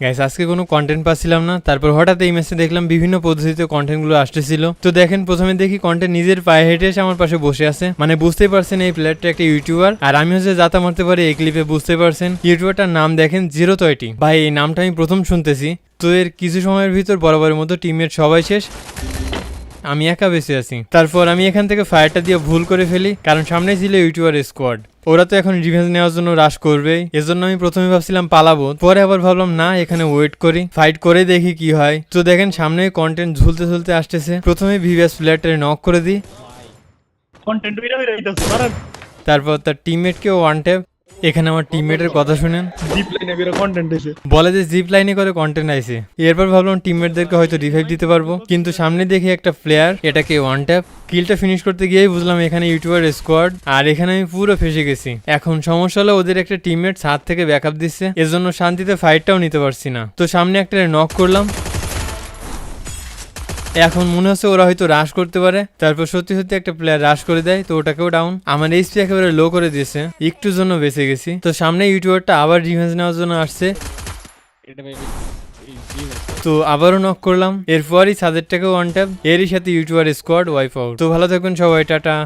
Guys আজকে কোনো content পাচ্ছিলাম না, তারপর হঠাৎ এই ম্যাচে দেখলাম বিভিন্ন পদ্ধতিতে কন্টেন্টগুলো আসতেছিল। তো দেখেন প্রথমে দেখি কন্টেন্ট নিজের পায়ে হেঁটে এসে আমার পাশে বসে আছে, মানে বুঝতেই পারছেন এই প্লেয়ারটা একটা ইউটিউবার, আর আমি হচ্ছে যাতা মারতে পারি এই ক্লিপে, বুঝতে পারছেন। ইউটিউবারটার নাম দেখেন জিরো30। ভাই এই নামটা আমি প্রথম শুনতেছি। তো এর কিছু সময়ের ভিতর বরাবরের মতো টিমমেট সবাই শেষ, আমি একা বেঁচে আছি। তারপর আমি এখান থেকে ফায়ারটা দিয়ে ভুল করে ফেলি, কারণ সামনে ছিল ইউটিউবার স্কোয়াড। ওরা তো এখন রিভেঞ্জ নেওয়ার জন্য রাশ করবেই, এজন্য আমি প্রথমে ভাবছিলাম পালাবো, পরে আবার ভাবলাম না, এখানে ওয়েট করি, ফাইট করে দেখি কি হয়। তো দেখেন সামনে কন্টেন্ট ঝুলতে ঝুলতে আসতেছে, প্রথমে ভিভিএস প্লেয়ারটারে নক করে দিই, তারপর তার টিমমেটকেও ওয়ান ট্যাপ। এখানে আমার টিমমেটের কথা শুনেন, বলে যে জিপ লাইনে করে কন্টেন্ট আইছে। এরপর ভাবলাম টিমমেটদেরকে হয়তো রিভাইভ দিতে পারবো, কিন্তু সামনে দেখি একটা প্লেয়ার, এটাকে ওয়ান ট্যাপ। কিলটা ফিনিশ করতে গিয়েই বুঝলাম এখানে ইউটিউবার স্কোয়াড, আর এখানে আমি পুরো ফেসে গেছি। এখন সমস্যা হলো ওদের একটা টিমমেট ছাদ থেকে ব্যাকআপ দিচ্ছে, এজন্য শান্তিতে ফাইটটাও নিতে পারছি না। তো সামনে একটা নক করলাম, এখন মনে হচ্ছে ওরা হয়তো রাশ করতে পারে, তারপর সত্যি সত্যি একটা প্লেয়ার রাশ করে দেয়, তো ওটাকেও ডাউন। আমার এইচপি একেবারে লো করে দিয়েছে, একটুর জন্য বেঁচে গেছি। তো সামনে ইউটিউবারটা আবার রিভেঞ্জ নেওয়ার জন্য আসছে, তো আবারও নক করলাম, এরপরই ছাদেরটাকেও ওয়ান ট্যাপ, এরই সাথে ইউটিউবার স্কোয়াড ওয়াইপ আউট। তো ভালো থাকবেন সবাই, টাটা।